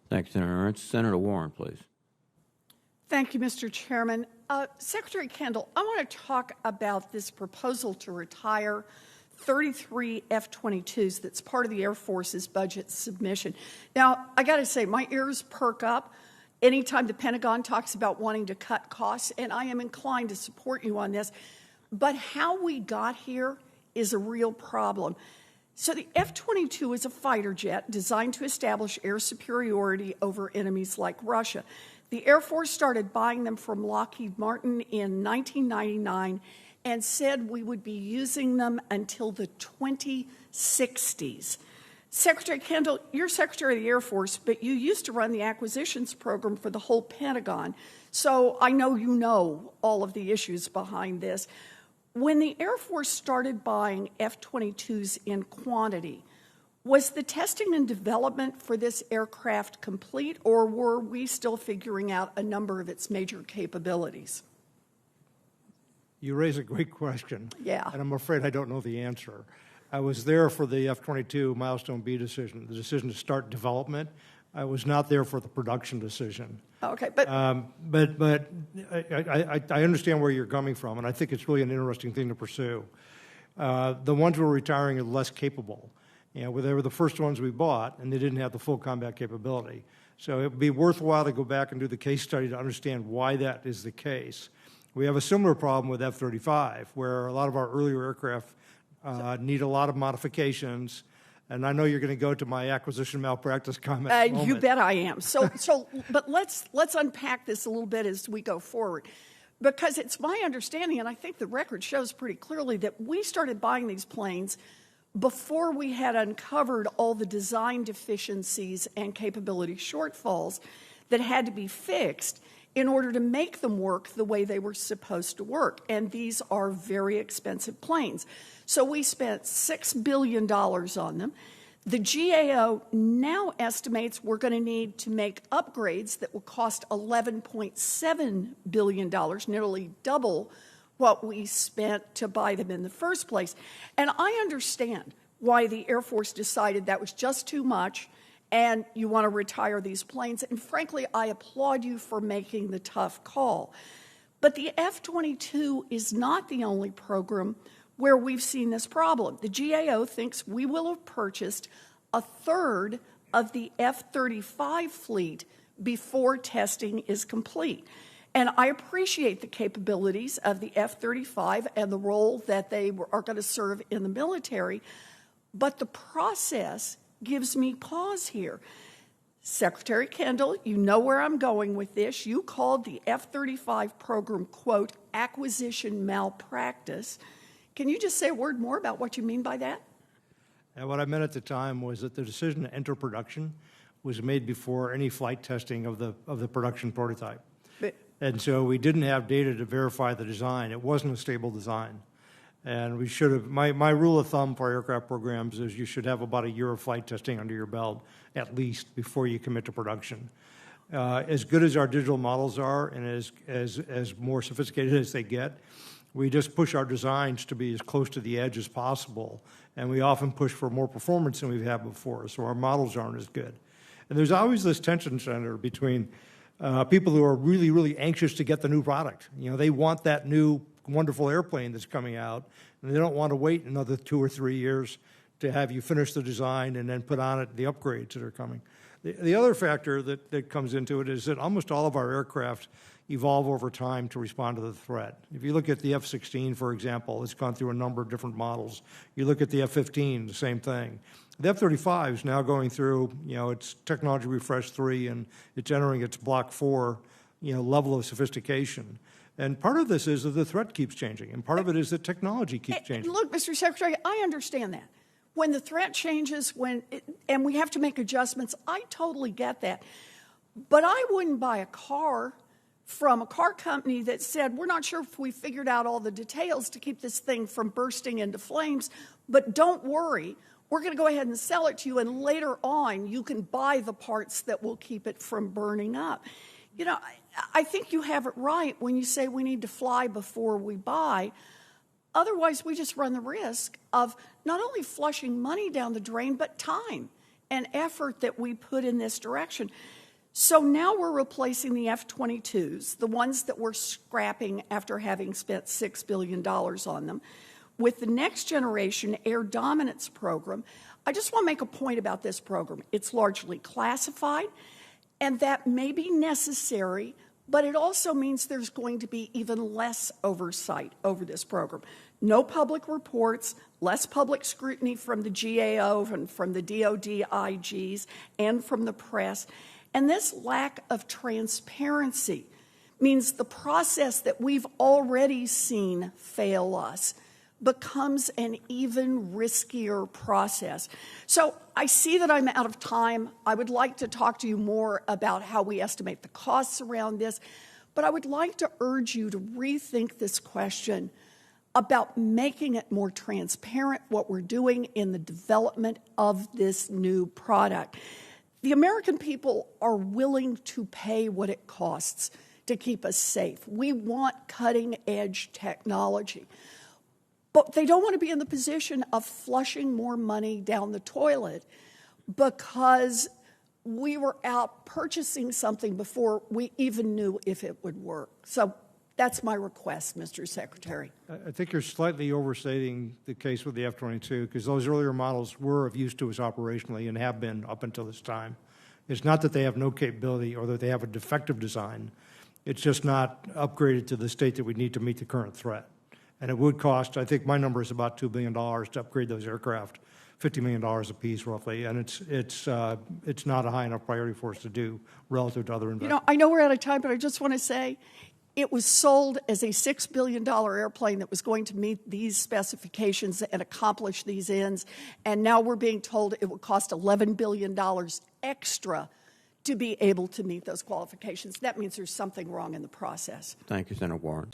Thank you, Senator Ernst. Senator Warren, please. Thank you, Mr. Chairman. Secretary Kendall, I want to talk about this proposal to retire 33 F-22s that's part of the Air Force's budget submission. Now, I got to say, my ears perk up anytime the Pentagon talks about wanting to cut costs, and I am inclined to support you on this. But how we got here is a real problem. So the F-22 is a fighter jet designed to establish air superiority over enemies like Russia. The Air Force started buying them from Lockheed Martin in 1999 and said we would be using them until the 2060s. Secretary Kendall, you're Secretary of the Air Force, but you used to run the acquisitions program for the whole Pentagon. So I know you know all of the issues behind this. When the Air Force started buying F-22s in quantity, was the testing and development for this aircraft complete, or were we still figuring out a number of its major capabilities? You raise a great question. Yeah. And I'm afraid I don't know the answer. I was there for the F-22 Milestone B decision, the decision to start development. I was not there for the production decision. Okay, but I understand where you're coming from, and I think it's really an interesting thing to pursue. The ones we're retiring are less capable. You know, they were the first ones we bought, and they didn't have the full combat capability. So it would be worthwhile to go back and do the case study to understand why that is the case. We have a similar problem with F-35, where a lot of our earlier aircraft need a lot of modifications. And I know you're going to go to my acquisition malpractice comment. You bet I am. But let's unpack this a little bit as we go forward, because it's my understanding, and I think the record shows pretty clearly, that we started buying these planes before we had uncovered all the design deficiencies and capability shortfalls that had to be fixed in order to make them work the way they were supposed to work. And these are very expensive planes. So we spent $6 billion on them. The GAO now estimates we're going to need to make upgrades that will cost $11.7 billion, nearly double what we spent to buy them in the first place. And I understand why the Air Force decided that was just too much and you want to retire these planes. And frankly, I applaud you for making the tough call. But the F-22 is not the only program where we've seen this problem. The GAO thinks we will have purchased a third of the F-35 fleet before testing is complete. And I appreciate the capabilities of the F-35 and the role that they are going to serve in the military, but the process gives me pause here. Secretary Kendall, you know where I'm going with this. You called the F-35 program, quote, acquisition malpractice. Can you just say a word more about what you mean by that? And what I meant at the time was that the decision to enter production was made before any flight testing of the production prototype. And so we didn't have data to verify the design. It wasn't a stable design. And we should have, my rule of thumb for aircraft programs is you should have about a year of flight testing under your belt, at least, before you commit to production. As good as our digital models are and as more sophisticated as they get, we just push our designs to be as close to the edge as possible. And we often push for more performance than we've had before, so our models aren't as good. And there's always this tension, Senator, between people who are really, really anxious to get the new product. You know, they want that new wonderful airplane that's coming out, and they don't want to wait another 2 or 3 years to have you finish the design and then put on it the upgrades that are coming. The other factor that comes into it is that almost all of our aircraft evolve over time to respond to the threat. If you look at the F-16, for example, it's gone through a number of different models. You look at the F-15, the same thing. The F-35 is now going through, its technology refresh 3, and it's entering its Block 4, level of sophistication. And part of this is that the threat keeps changing, and part of it is that technology keeps changing. Look, Mr. Secretary, I understand that. When the threat changes, and we have to make adjustments, I totally get that. But I wouldn't buy a car from a car company that said, we're not sure if we figured out all the details to keep this thing from bursting into flames, but don't worry, we're going to go ahead and sell it to you, and later on you can buy the parts that will keep it from burning up. I think you have it right when you say we need to fly before we buy. Otherwise, we just run the risk of not only flushing money down the drain, but time. and effort that we put in this direction. So now we're replacing the F-22s, the ones that we're scrapping after having spent $6 billion on them, with the Next Generation Air Dominance program. I just want to make a point about this program. It's largely classified, and that may be necessary, but it also means there's going to be even less oversight over this program. No public reports, less public scrutiny from the GAO and from the DoD IGs and from the press. And this lack of transparency means the process that we've already seen fail us becomes an even riskier process. So I see that I'm out of time. I would like to talk to you more about how we estimate the costs around this, but I would like to urge you to rethink this question about making it more transparent what we're doing in the development of this new product. The American people are willing to pay what it costs to keep us safe. We want cutting-edge technology. But they don't want to be in the position of flushing more money down the toilet because we were out purchasing something before we even knew if it would work. So that's my request, Mr. Secretary. I think you're slightly overstating the case with the F-22 because those earlier models were of use to us operationally and have been up until this time. It's not that they have no capability or that they have a defective design. It's just not upgraded to the state that we need to meet the current threat. And it would cost, I think my number is about $2 billion to upgrade those aircraft, $50 million apiece roughly, and it's not a high enough priority for us to do relative to other investments. I know we're out of time, but I just want to say it was sold as a $6 billion airplane that was going to meet these specifications and accomplish these ends, and now we're being told it would cost $11 billion extra to be able to meet those qualifications. That means there's something wrong in the process. Thank you, Senator Warren.